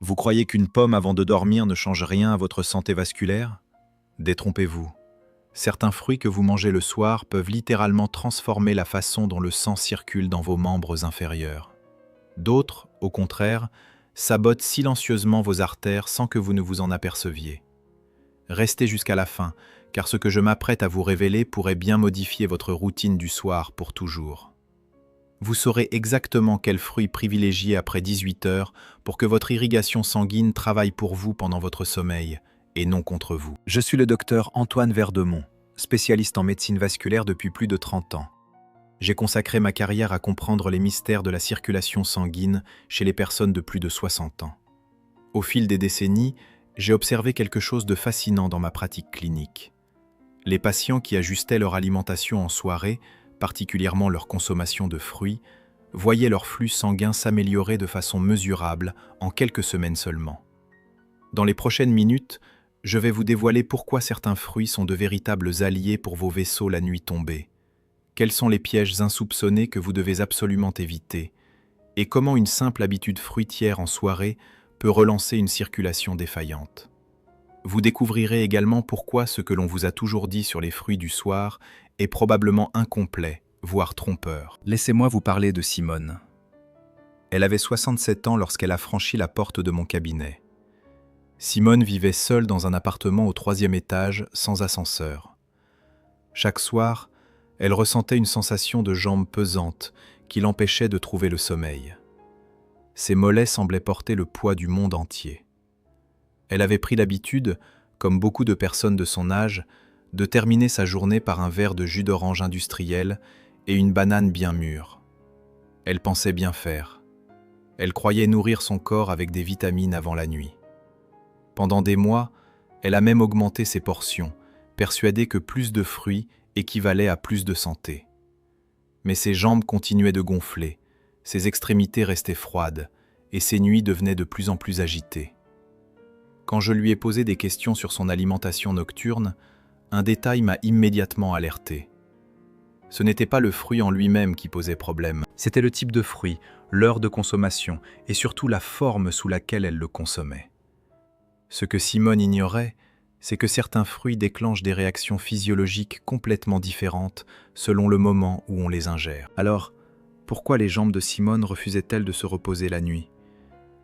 Vous croyez qu'une pomme avant de dormir ne change rien à votre santé vasculaire? Détrompez-vous. Certains fruits que vous mangez le soir peuvent littéralement transformer la façon dont le sang circule dans vos membres inférieurs. D'autres, au contraire, sabotent silencieusement vos artères sans que vous ne vous en aperceviez. Restez jusqu'à la fin, car ce que je m'apprête à vous révéler pourrait bien modifier votre routine du soir pour toujours. Vous saurez exactement quels fruits privilégier après 18 heures pour que votre irrigation sanguine travaille pour vous pendant votre sommeil, et non contre vous. Je suis le docteur Antoine Verdemont, spécialiste en médecine vasculaire depuis plus de 30 ans. J'ai consacré ma carrière à comprendre les mystères de la circulation sanguine chez les personnes de plus de 60 ans. Au fil des décennies, j'ai observé quelque chose de fascinant dans ma pratique clinique. Les patients qui ajustaient leur alimentation en soirée, particulièrement leur consommation de fruits, voyaient leur flux sanguin s'améliorer de façon mesurable en quelques semaines seulement. Dans les prochaines minutes, je vais vous dévoiler pourquoi certains fruits sont de véritables alliés pour vos vaisseaux la nuit tombée, quels sont les pièges insoupçonnés que vous devez absolument éviter, et comment une simple habitude fruitière en soirée peut relancer une circulation défaillante. Vous découvrirez également pourquoi ce que l'on vous a toujours dit sur les fruits du soir est probablement incomplet, voire trompeur. Laissez-moi vous parler de Simone. Elle avait 67 ans lorsqu'elle a franchi la porte de mon cabinet. Simone vivait seule dans un appartement au 3e étage, sans ascenseur. Chaque soir, elle ressentait une sensation de jambes pesantes qui l'empêchait de trouver le sommeil. Ses mollets semblaient porter le poids du monde entier. Elle avait pris l'habitude, comme beaucoup de personnes de son âge, de terminer sa journée par un verre de jus d'orange industriel et une banane bien mûre. Elle pensait bien faire. Elle croyait nourrir son corps avec des vitamines avant la nuit. Pendant des mois, elle a même augmenté ses portions, persuadée que plus de fruits équivalait à plus de santé. Mais ses jambes continuaient de gonfler, ses extrémités restaient froides, et ses nuits devenaient de plus en plus agitées. Quand je lui ai posé des questions sur son alimentation nocturne, un détail m'a immédiatement alerté. Ce n'était pas le fruit en lui-même qui posait problème, c'était le type de fruit, l'heure de consommation, et surtout la forme sous laquelle elle le consommait. Ce que Simone ignorait, c'est que certains fruits déclenchent des réactions physiologiques complètement différentes selon le moment où on les ingère. Alors, pourquoi les jambes de Simone refusaient-elles de se reposer la nuit?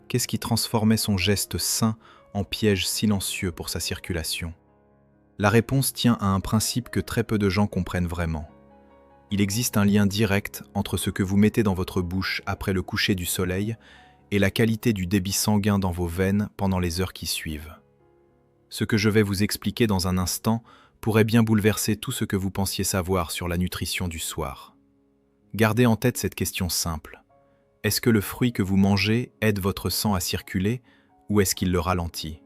Qu'est-ce qui transformait son geste sain en piège silencieux pour sa circulation? La réponse tient à un principe que très peu de gens comprennent vraiment. Il existe un lien direct entre ce que vous mettez dans votre bouche après le coucher du soleil et la qualité du débit sanguin dans vos veines pendant les heures qui suivent. Ce que je vais vous expliquer dans un instant pourrait bien bouleverser tout ce que vous pensiez savoir sur la nutrition du soir. Gardez en tête cette question simple. Est-ce que le fruit que vous mangez aide votre sang à circuler ou est-ce qu'il le ralentit?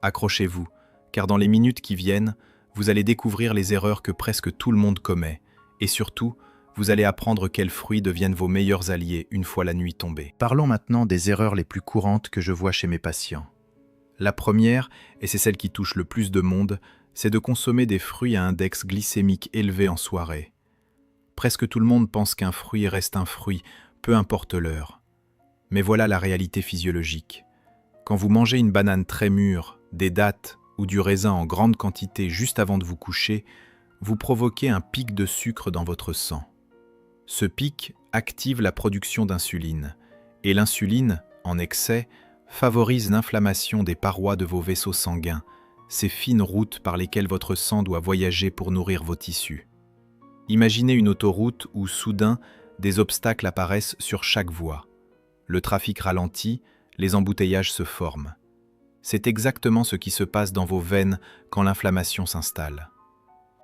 Accrochez-vous, car dans les minutes qui viennent, vous allez découvrir les erreurs que presque tout le monde commet et surtout, vous allez apprendre quels fruits deviennent vos meilleurs alliés une fois la nuit tombée. Parlons maintenant des erreurs les plus courantes que je vois chez mes patients. La première, et c'est celle qui touche le plus de monde, c'est de consommer des fruits à index glycémique élevé en soirée. Presque tout le monde pense qu'un fruit reste un fruit, peu importe l'heure. Mais voilà la réalité physiologique. Quand vous mangez une banane très mûre, des dattes ou du raisin en grande quantité juste avant de vous coucher, vous provoquez un pic de sucre dans votre sang. Ce pic active la production d'insuline, et l'insuline, en excès, favorise l'inflammation des parois de vos vaisseaux sanguins, ces fines routes par lesquelles votre sang doit voyager pour nourrir vos tissus. Imaginez une autoroute où soudain, des obstacles apparaissent sur chaque voie. Le trafic ralentit, les embouteillages se forment. C'est exactement ce qui se passe dans vos veines quand l'inflammation s'installe.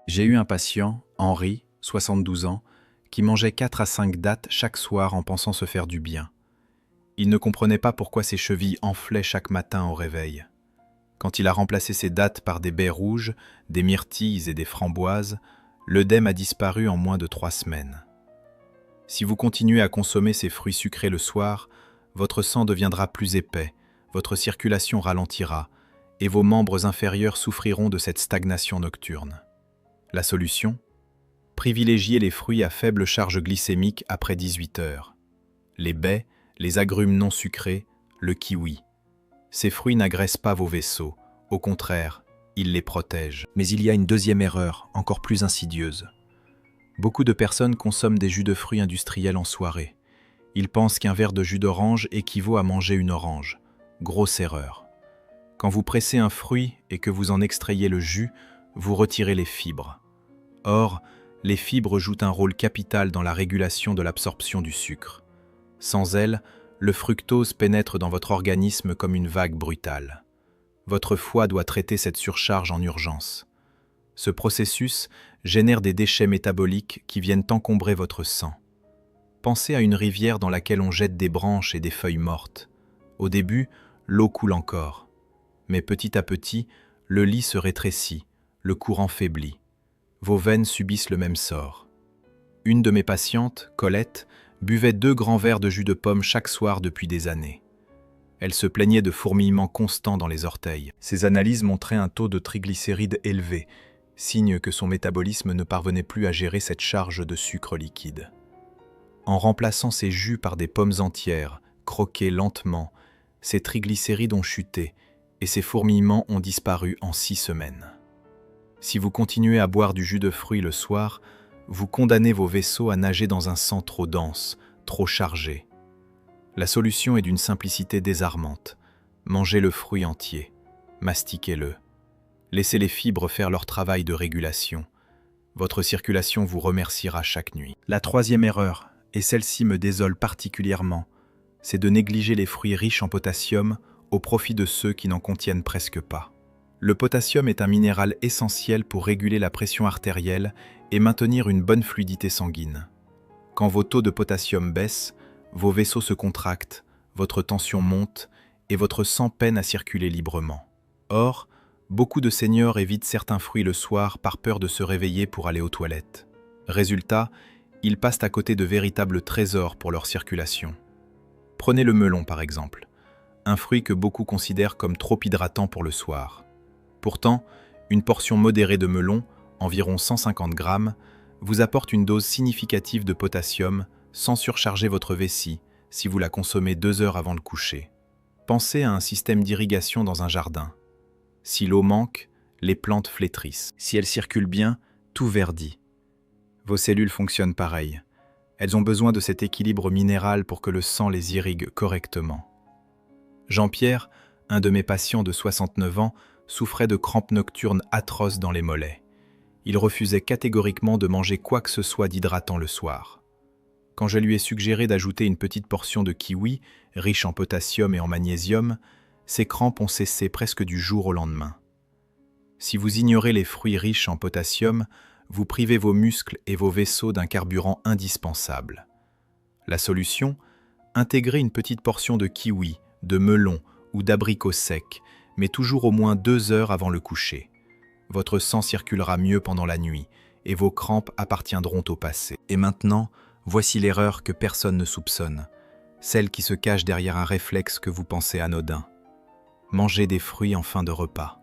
J'ai eu un patient, Henri, 72 ans, qui mangeait 4 à 5 dattes chaque soir en pensant se faire du bien. Il ne comprenait pas pourquoi ses chevilles enflaient chaque matin au réveil. Quand il a remplacé ses dattes par des baies rouges, des myrtilles et des framboises, l'œdème a disparu en moins de 3 semaines. Si vous continuez à consommer ces fruits sucrés le soir, votre sang deviendra plus épais, votre circulation ralentira, et vos membres inférieurs souffriront de cette stagnation nocturne. La solution? Privilégiez les fruits à faible charge glycémique après 18 heures. Les baies, les agrumes non sucrés, le kiwi. Ces fruits n'agressent pas vos vaisseaux, au contraire, ils les protègent. Mais il y a une deuxième erreur, encore plus insidieuse. Beaucoup de personnes consomment des jus de fruits industriels en soirée. Ils pensent qu'un verre de jus d'orange équivaut à manger une orange. Grosse erreur. Quand vous pressez un fruit et que vous en extrayez le jus, vous retirez les fibres. Or, les fibres jouent un rôle capital dans la régulation de l'absorption du sucre. Sans elles, le fructose pénètre dans votre organisme comme une vague brutale. Votre foie doit traiter cette surcharge en urgence. Ce processus génère des déchets métaboliques qui viennent encombrer votre sang. Pensez à une rivière dans laquelle on jette des branches et des feuilles mortes. Au début, l'eau coule encore. Mais petit à petit, le lit se rétrécit, le courant faiblit. Vos veines subissent le même sort. Une de mes patientes, Colette, buvait 2 grands verres de jus de pomme chaque soir depuis des années. Elle se plaignait de fourmillements constants dans les orteils. Ses analyses montraient un taux de triglycérides élevé, signe que son métabolisme ne parvenait plus à gérer cette charge de sucre liquide. En remplaçant ces jus par des pommes entières, croquées lentement, ses triglycérides ont chuté et ses fourmillements ont disparu en 6 semaines. Si vous continuez à boire du jus de fruits le soir, vous condamnez vos vaisseaux à nager dans un sang trop dense, trop chargé. La solution est d'une simplicité désarmante. Mangez le fruit entier, mastiquez-le. Laissez les fibres faire leur travail de régulation. Votre circulation vous remerciera chaque nuit. La troisième erreur, et celle-ci me désole particulièrement, c'est de négliger les fruits riches en potassium au profit de ceux qui n'en contiennent presque pas. Le potassium est un minéral essentiel pour réguler la pression artérielle et maintenir une bonne fluidité sanguine. Quand vos taux de potassium baissent, vos vaisseaux se contractent, votre tension monte et votre sang peine à circuler librement. Or, beaucoup de seniors évitent certains fruits le soir par peur de se réveiller pour aller aux toilettes. Résultat, ils passent à côté de véritables trésors pour leur circulation. Prenez le melon par exemple, un fruit que beaucoup considèrent comme trop hydratant pour le soir. Pourtant, une portion modérée de melon, environ 150 grammes, vous apporte une dose significative de potassium sans surcharger votre vessie si vous la consommez 2 heures avant le coucher. Pensez à un système d'irrigation dans un jardin. Si l'eau manque, les plantes flétrissent. Si elle circule bien, tout verdit. Vos cellules fonctionnent pareil. Elles ont besoin de cet équilibre minéral pour que le sang les irrigue correctement. Jean-Pierre, un de mes patients de 69 ans, souffrait de crampes nocturnes atroces dans les mollets. Il refusait catégoriquement de manger quoi que ce soit d'hydratant le soir. Quand je lui ai suggéré d'ajouter une petite portion de kiwi, riche en potassium et en magnésium, ses crampes ont cessé presque du jour au lendemain. Si vous ignorez les fruits riches en potassium, vous privez vos muscles et vos vaisseaux d'un carburant indispensable. La solution ? Intégrer une petite portion de kiwi, de melon ou d'abricot sec, mais toujours au moins 2 heures avant le coucher. Votre sang circulera mieux pendant la nuit et vos crampes appartiendront au passé. Et maintenant, voici l'erreur que personne ne soupçonne, celle qui se cache derrière un réflexe que vous pensez anodin. Mangez des fruits en fin de repas.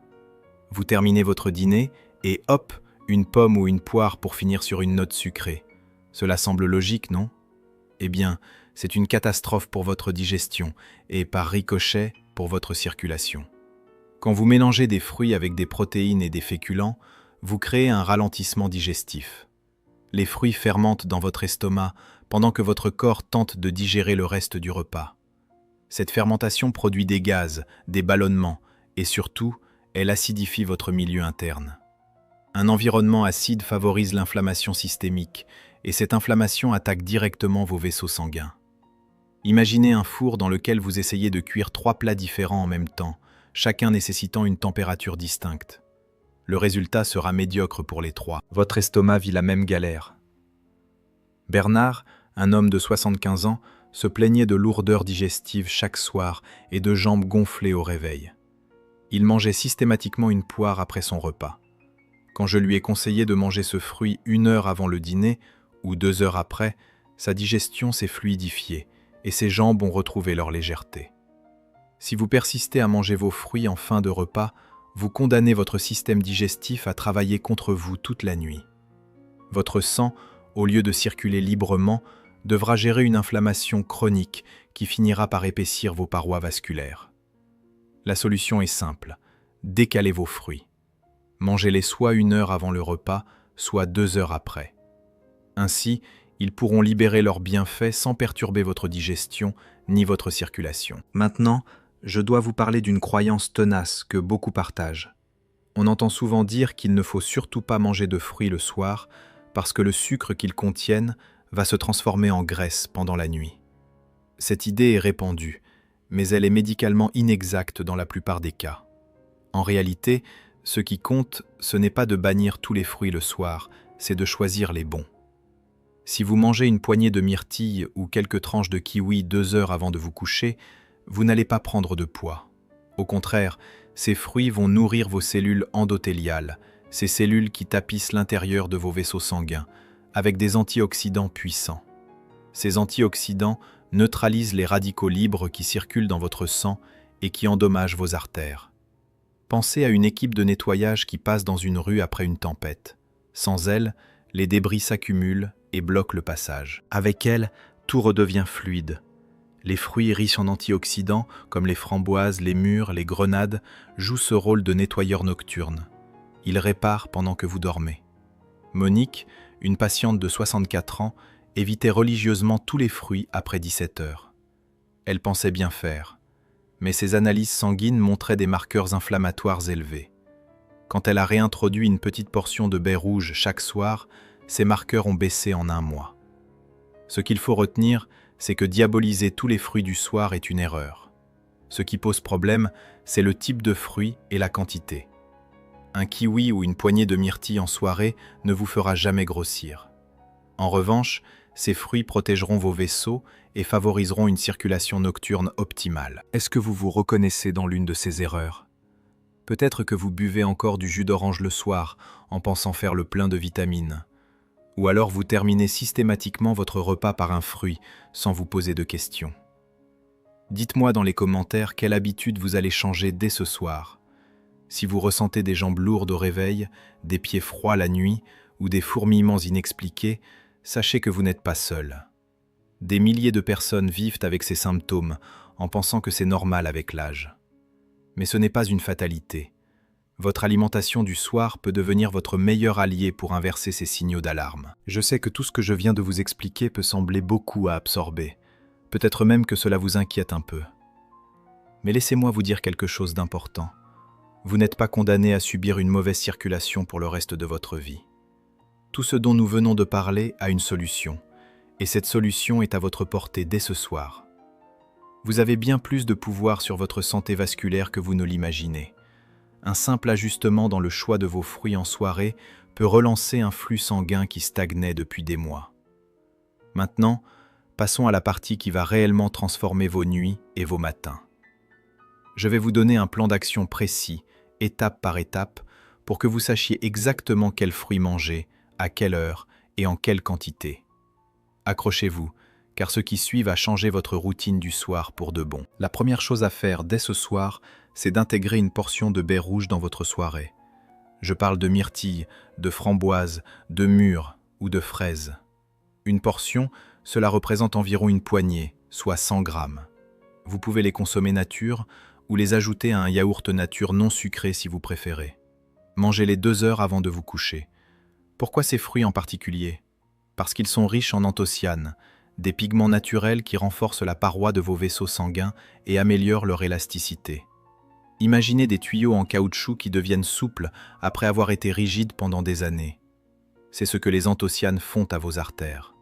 Vous terminez votre dîner et hop, une pomme ou une poire pour finir sur une note sucrée. Cela semble logique, non ? Eh bien, c'est une catastrophe pour votre digestion et, par ricochet, pour votre circulation. Quand vous mélangez des fruits avec des protéines et des féculents, vous créez un ralentissement digestif. Les fruits fermentent dans votre estomac pendant que votre corps tente de digérer le reste du repas. Cette fermentation produit des gaz, des ballonnements et surtout, elle acidifie votre milieu interne. Un environnement acide favorise l'inflammation systémique et cette inflammation attaque directement vos vaisseaux sanguins. Imaginez un four dans lequel vous essayez de cuire 3 plats différents en même temps, chacun nécessitant une température distincte. Le résultat sera médiocre pour les 3. Votre estomac vit la même galère. Bernard, un homme de 75 ans, se plaignait de lourdeurs digestives chaque soir et de jambes gonflées au réveil. Il mangeait systématiquement une poire après son repas. Quand je lui ai conseillé de manger ce fruit 1 heure avant le dîner ou 2 heures après, sa digestion s'est fluidifiée et ses jambes ont retrouvé leur légèreté. Si vous persistez à manger vos fruits en fin de repas, vous condamnez votre système digestif à travailler contre vous toute la nuit. Votre sang, au lieu de circuler librement, devra gérer une inflammation chronique qui finira par épaissir vos parois vasculaires. La solution est simple. Décalez vos fruits. Mangez-les soit 1 heure avant le repas, soit 2 heures après. Ainsi, ils pourront libérer leurs bienfaits sans perturber votre digestion ni votre circulation. Maintenant, je dois vous parler d'une croyance tenace que beaucoup partagent. On entend souvent dire qu'il ne faut surtout pas manger de fruits le soir parce que le sucre qu'ils contiennent va se transformer en graisse pendant la nuit. Cette idée est répandue, mais elle est médicalement inexacte dans la plupart des cas. En réalité, ce qui compte, ce n'est pas de bannir tous les fruits le soir, c'est de choisir les bons. Si vous mangez une poignée de myrtilles ou quelques tranches de kiwi 2 heures avant de vous coucher, vous n'allez pas prendre de poids. Au contraire, ces fruits vont nourrir vos cellules endothéliales, ces cellules qui tapissent l'intérieur de vos vaisseaux sanguins, avec des antioxydants puissants. Ces antioxydants neutralisent les radicaux libres qui circulent dans votre sang et qui endommagent vos artères. Pensez à une équipe de nettoyage qui passe dans une rue après une tempête. Sans elle, les débris s'accumulent et bloquent le passage. Avec elle, tout redevient fluide. Les fruits riches en antioxydants, comme les framboises, les mûres, les grenades, jouent ce rôle de nettoyeur nocturne. Ils réparent pendant que vous dormez. Monique, une patiente de 64 ans, évitait religieusement tous les fruits après 17 heures. Elle pensait bien faire, mais ses analyses sanguines montraient des marqueurs inflammatoires élevés. Quand elle a réintroduit une petite portion de baies rouges chaque soir, ces marqueurs ont baissé en 1 mois. Ce qu'il faut retenir, c'est que diaboliser tous les fruits du soir est une erreur. Ce qui pose problème, c'est le type de fruit et la quantité. Un kiwi ou une poignée de myrtilles en soirée ne vous fera jamais grossir. En revanche, ces fruits protégeront vos vaisseaux et favoriseront une circulation nocturne optimale. Est-ce que vous vous reconnaissez dans l'une de ces erreurs ? Peut-être que vous buvez encore du jus d'orange le soir en pensant faire le plein de vitamines. Ou alors vous terminez systématiquement votre repas par un fruit sans vous poser de questions. Dites-moi dans les commentaires quelle habitude vous allez changer dès ce soir. Si vous ressentez des jambes lourdes au réveil, des pieds froids la nuit ou des fourmillements inexpliqués, sachez que vous n'êtes pas seul. Des milliers de personnes vivent avec ces symptômes en pensant que c'est normal avec l'âge. Mais ce n'est pas une fatalité. Votre alimentation du soir peut devenir votre meilleur allié pour inverser ces signaux d'alarme. Je sais que tout ce que je viens de vous expliquer peut sembler beaucoup à absorber. Peut-être même que cela vous inquiète un peu. Mais laissez-moi vous dire quelque chose d'important. Vous n'êtes pas condamné à subir une mauvaise circulation pour le reste de votre vie. Tout ce dont nous venons de parler a une solution, et cette solution est à votre portée dès ce soir. Vous avez bien plus de pouvoir sur votre santé vasculaire que vous ne l'imaginez. Un simple ajustement dans le choix de vos fruits en soirée peut relancer un flux sanguin qui stagnait depuis des mois. Maintenant, passons à la partie qui va réellement transformer vos nuits et vos matins. Je vais vous donner un plan d'action précis, étape par étape, pour que vous sachiez exactement quels fruits manger, à quelle heure et en quelle quantité. Accrochez-vous, car ce qui suit va changer votre routine du soir pour de bon. La première chose à faire dès ce soir, c'est d'intégrer une portion de baies rouges dans votre soirée. Je parle de myrtilles, de framboises, de mûres ou de fraises. Une portion, cela représente environ une poignée, soit 100 grammes. Vous pouvez les consommer nature ou les ajouter à un yaourt nature non sucré si vous préférez. Mangez-les 2 heures avant de vous coucher. Pourquoi ces fruits en particulier ? Parce qu'ils sont riches en anthocyanes, des pigments naturels qui renforcent la paroi de vos vaisseaux sanguins et améliorent leur élasticité. Imaginez des tuyaux en caoutchouc qui deviennent souples après avoir été rigides pendant des années. C'est ce que les anthocyanes font à vos artères.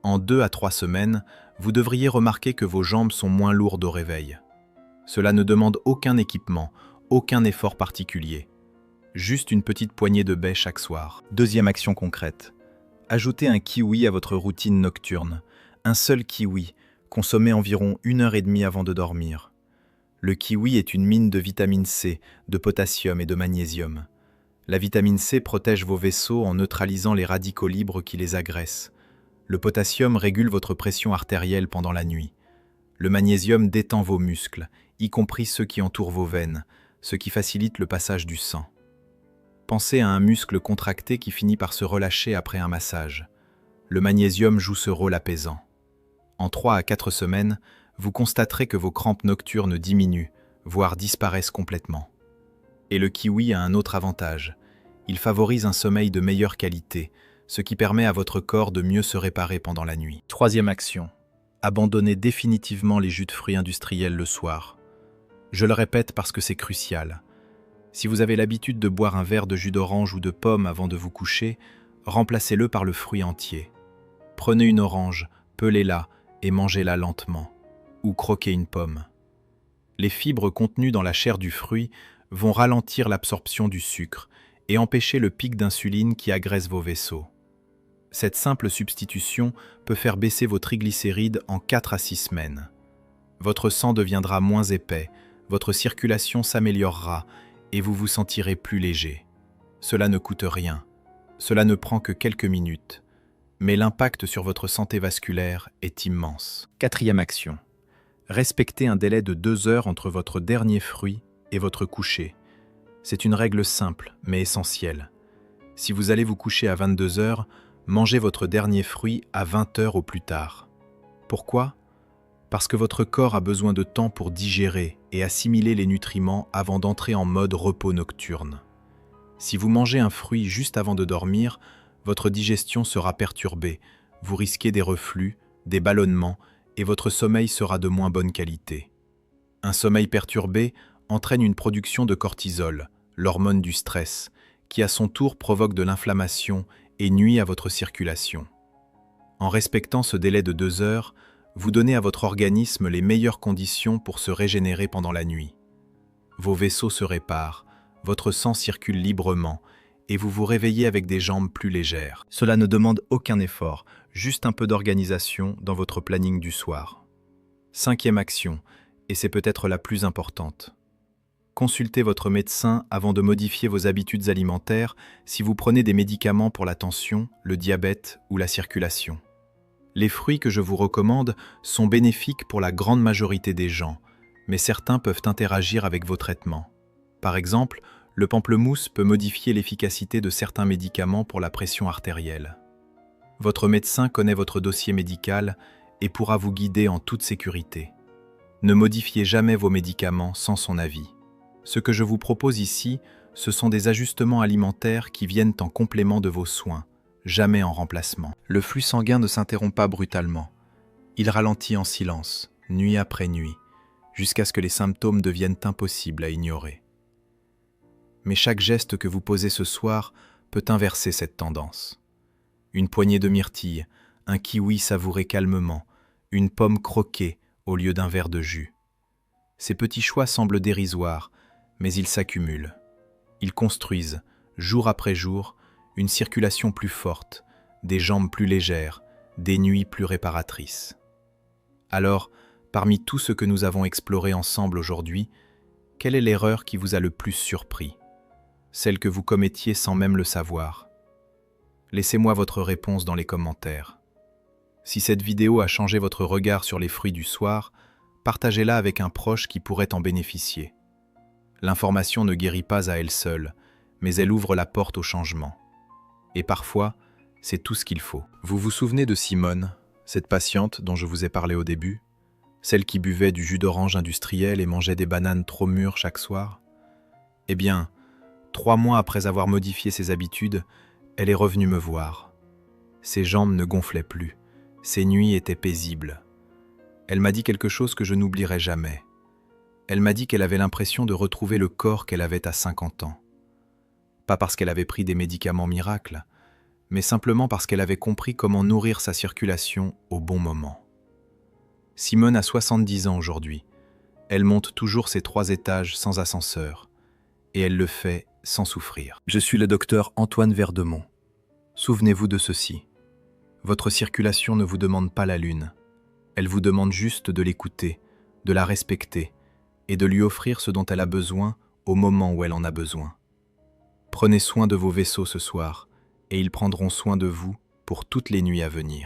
En 2 à 3 semaines, vous devriez remarquer que vos jambes sont moins lourdes au réveil. Cela ne demande aucun équipement, aucun effort particulier. Juste une petite poignée de baies chaque soir. Deuxième action concrète. Ajoutez un kiwi à votre routine nocturne. Un seul kiwi, consommé environ 1h30 avant de dormir. Le kiwi est une mine de vitamine C, de potassium et de magnésium. La vitamine C protège vos vaisseaux en neutralisant les radicaux libres qui les agressent. Le potassium régule votre pression artérielle pendant la nuit. Le magnésium détend vos muscles, y compris ceux qui entourent vos veines, ce qui facilite le passage du sang. Pensez à un muscle contracté qui finit par se relâcher après un massage. Le magnésium joue ce rôle apaisant. En 3 à 4 semaines, vous constaterez que vos crampes nocturnes diminuent, voire disparaissent complètement. Et le kiwi a un autre avantage. Il favorise un sommeil de meilleure qualité, ce qui permet à votre corps de mieux se réparer pendant la nuit. Troisième action. Abandonnez définitivement les jus de fruits industriels le soir. Je le répète parce que c'est crucial. Si vous avez l'habitude de boire un verre de jus d'orange ou de pomme avant de vous coucher, remplacez-le par le fruit entier. Prenez une orange, pelez-la et mangez-la lentement. Ou croquez une pomme. Les fibres contenues dans la chair du fruit vont ralentir l'absorption du sucre et empêcher le pic d'insuline qui agresse vos vaisseaux. Cette simple substitution peut faire baisser vos triglycérides en 4 à 6 semaines. Votre sang deviendra moins épais, votre circulation s'améliorera et vous vous sentirez plus léger. Cela ne coûte rien. Cela ne prend que quelques minutes. Mais l'impact sur votre santé vasculaire est immense. Quatrième action. Respectez un délai de 2 heures entre votre dernier fruit et votre coucher. C'est une règle simple, mais essentielle. Si vous allez vous coucher à 22 heures, mangez votre dernier fruit à 20 heures au plus tard. Pourquoi ? Parce que votre corps a besoin de temps pour digérer et assimiler les nutriments avant d'entrer en mode repos nocturne. Si vous mangez un fruit juste avant de dormir, votre digestion sera perturbée, vous risquez des reflux, des ballonnements et votre sommeil sera de moins bonne qualité. Un sommeil perturbé entraîne une production de cortisol, l'hormone du stress, qui à son tour provoque de l'inflammation et nuit à votre circulation. En respectant ce délai de 2 heures, vous donnez à votre organisme les meilleures conditions pour se régénérer pendant la nuit. Vos vaisseaux se réparent, votre sang circule librement et vous vous réveillez avec des jambes plus légères. Cela ne demande aucun effort, juste un peu d'organisation dans votre planning du soir. Cinquième action, et c'est peut-être la plus importante. Consultez votre médecin avant de modifier vos habitudes alimentaires si vous prenez des médicaments pour la tension, le diabète ou la circulation. Les fruits que je vous recommande sont bénéfiques pour la grande majorité des gens, mais certains peuvent interagir avec vos traitements. Par exemple, le pamplemousse peut modifier l'efficacité de certains médicaments pour la pression artérielle. Votre médecin connaît votre dossier médical et pourra vous guider en toute sécurité. Ne modifiez jamais vos médicaments sans son avis. Ce que je vous propose ici, ce sont des ajustements alimentaires qui viennent en complément de vos soins, jamais en remplacement. Le flux sanguin ne s'interrompt pas brutalement. Il ralentit en silence, nuit après nuit, jusqu'à ce que les symptômes deviennent impossibles à ignorer. Mais chaque geste que vous posez ce soir peut inverser cette tendance. Une poignée de myrtille, un kiwi savouré calmement, une pomme croquée au lieu d'un verre de jus. Ces petits choix semblent dérisoires, mais ils s'accumulent. Ils construisent, jour après jour, une circulation plus forte, des jambes plus légères, des nuits plus réparatrices. Alors, parmi tout ce que nous avons exploré ensemble aujourd'hui, quelle est l'erreur qui vous a le plus surpris ? Celle que vous commettiez sans même le savoir. Laissez-moi votre réponse dans les commentaires. Si cette vidéo a changé votre regard sur les fruits du soir, partagez-la avec un proche qui pourrait en bénéficier. L'information ne guérit pas à elle seule, mais elle ouvre la porte au changement. Et parfois, c'est tout ce qu'il faut. Vous vous souvenez de Simone, cette patiente dont je vous ai parlé au début ? Celle qui buvait du jus d'orange industriel et mangeait des bananes trop mûres chaque soir ? Eh bien, 3 mois après avoir modifié ses habitudes, elle est revenue me voir. Ses jambes ne gonflaient plus, ses nuits étaient paisibles. Elle m'a dit quelque chose que je n'oublierai jamais. Elle m'a dit qu'elle avait l'impression de retrouver le corps qu'elle avait à 50 ans. Pas parce qu'elle avait pris des médicaments miracles, mais simplement parce qu'elle avait compris comment nourrir sa circulation au bon moment. Simone a 70 ans aujourd'hui. Elle monte toujours ses 3 étages sans ascenseur, et elle le fait sans souffrir. Je suis le docteur Antoine Verdemont. Souvenez-vous de ceci. Votre circulation ne vous demande pas la lune. Elle vous demande juste de l'écouter, de la respecter et de lui offrir ce dont elle a besoin au moment où elle en a besoin. Prenez soin de vos vaisseaux ce soir et ils prendront soin de vous pour toutes les nuits à venir.